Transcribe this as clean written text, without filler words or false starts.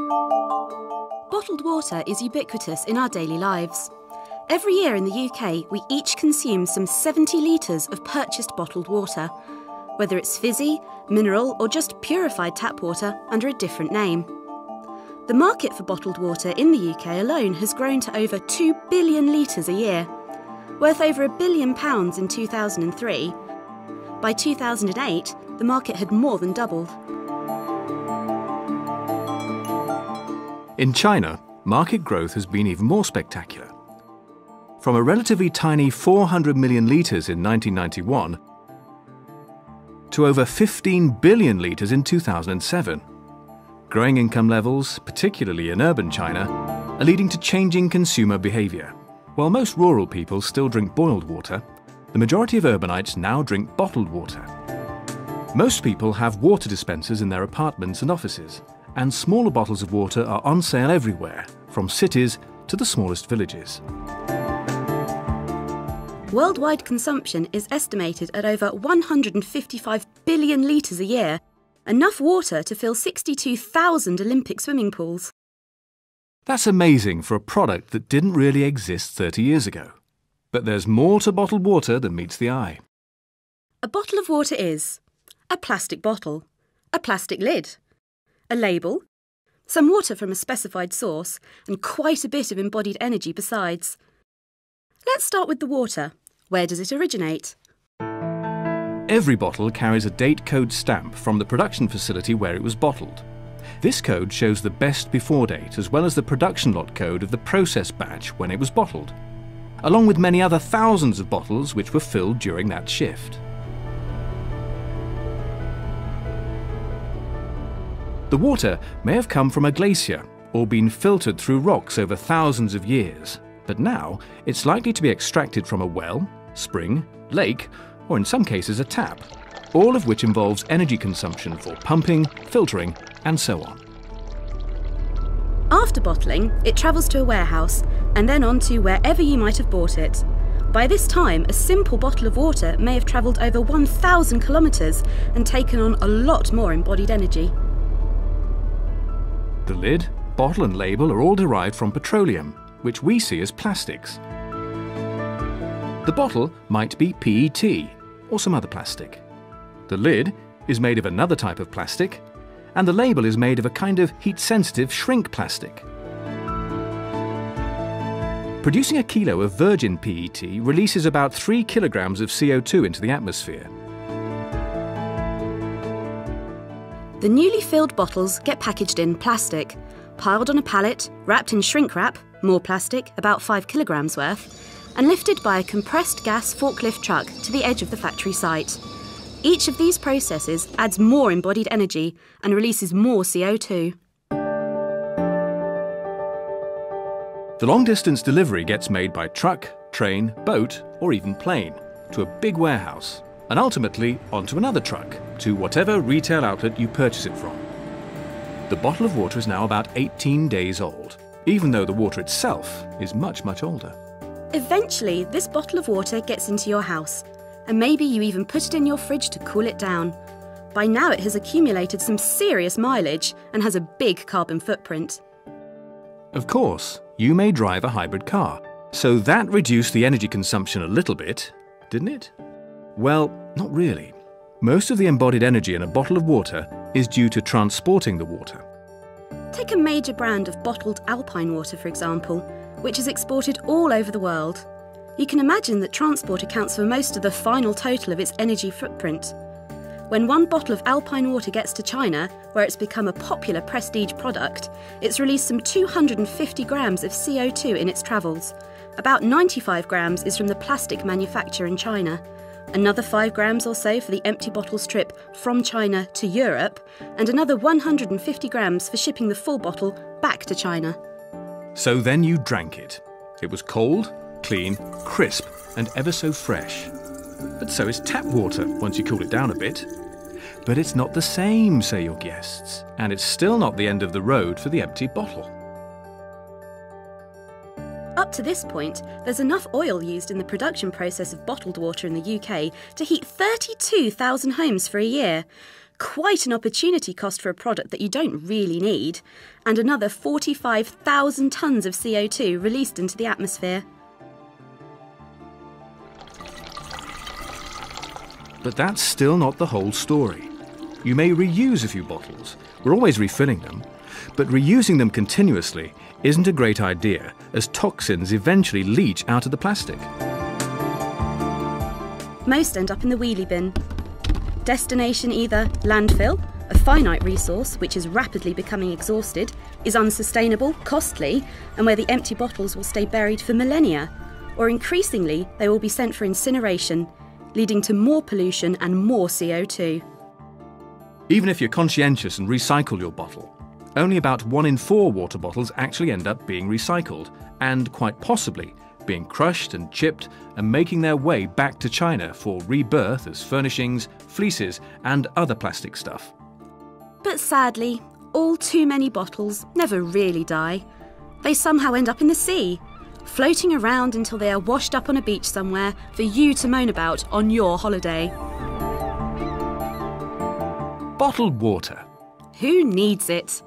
Bottled water is ubiquitous in our daily lives. Every year in the UK, we each consume some 70 litres of purchased bottled water, whether it's fizzy, mineral or just purified tap water under a different name. The market for bottled water in the UK alone has grown to over 2 billion litres a year, worth over £1 billion in 2003. By 2008, the market had more than doubled. In China, market growth has been even more spectacular. From a relatively tiny 400 million litres in 1991 to over 15 billion litres in 2007. Growing income levels, particularly in urban China, are leading to changing consumer behaviour. While most rural people still drink boiled water, the majority of urbanites now drink bottled water. Most people have water dispensers in their apartments and offices, and smaller bottles of water are on sale everywhere, from cities to the smallest villages. Worldwide consumption is estimated at over 155 billion litres a year, enough water to fill 62,000 Olympic swimming pools. That's amazing for a product that didn't really exist 30 years ago. But there's more to bottled water than meets the eye. A bottle of water is a plastic bottle, a plastic lid, a label, some water from a specified source, and quite a bit of embodied energy besides. Let's start with the water. Where does it originate? Every bottle carries a date code stamp from the production facility where it was bottled. This code shows the best before date as well as the production lot code of the process batch when it was bottled, along with many other thousands of bottles which were filled during that shift. The water may have come from a glacier or been filtered through rocks over thousands of years, but now it's likely to be extracted from a well, spring, lake, or in some cases a tap, all of which involves energy consumption for pumping, filtering, and so on. After bottling, it travels to a warehouse and then on to wherever you might have bought it. By this time, a simple bottle of water may have travelled over 1,000 kilometres and taken on a lot more embodied energy. The lid, bottle and label are all derived from petroleum, which we see as plastics. The bottle might be PET or some other plastic. The lid is made of another type of plastic, and the label is made of a kind of heat-sensitive shrink plastic. Producing a kilo of virgin PET releases about 3 kilograms of CO2 into the atmosphere. The newly filled bottles get packaged in plastic, piled on a pallet, wrapped in shrink wrap, more plastic, about 5 kilograms worth, and lifted by a compressed gas forklift truck to the edge of the factory site. Each of these processes adds more embodied energy and releases more CO2. The long-distance delivery gets made by truck, train, boat, or even plane to a big warehouse, and ultimately onto another truck to whatever retail outlet you purchase it from. The bottle of water is now about 18 days old, even though the water itself is much, much older. Eventually, this bottle of water gets into your house, and maybe you even put it in your fridge to cool it down. By now it has accumulated some serious mileage and has a big carbon footprint. Of course, you may drive a hybrid car, so that reduced the energy consumption a little bit, didn't it? Well, not really. Most of the embodied energy in a bottle of water is due to transporting the water. Take a major brand of bottled Alpine water, for example, which is exported all over the world. You can imagine that transport accounts for most of the final total of its energy footprint. When one bottle of Alpine water gets to China, where it's become a popular prestige product, it's released some 250 grams of CO2 in its travels. About 95 grams is from the plastic manufacture in China. Another 5 grams or so for the empty bottles trip from China to Europe, and another 150 grams for shipping the full bottle back to China. So then you drank it. It was cold, clean, crisp, and ever so fresh. But so is tap water once you cool it down a bit. But it's not the same, say your guests, and it's still not the end of the road for the empty bottle. Up to this point, there's enough oil used in the production process of bottled water in the UK to heat 32,000 homes for a year. Quite an opportunity cost for a product that you don't really need, and another 45,000 tonnes of CO2 released into the atmosphere. But that's still not the whole story. You may reuse a few bottles. We're always refilling them. But reusing them continuously isn't a great idea, as toxins eventually leach out of the plastic. Most end up in the wheelie bin. Destination either landfill, a finite resource which is rapidly becoming exhausted, is unsustainable, costly, and where the empty bottles will stay buried for millennia, or increasingly they will be sent for incineration, leading to more pollution and more CO2. Even if you're conscientious and recycle your bottle, only about 1 in 4 water bottles actually end up being recycled, and quite possibly being crushed and chipped and making their way back to China for rebirth as furnishings, fleeces and other plastic stuff. But sadly, all too many bottles never really die. They somehow end up in the sea, floating around until they are washed up on a beach somewhere for you to moan about on your holiday. Bottled water. Who needs it?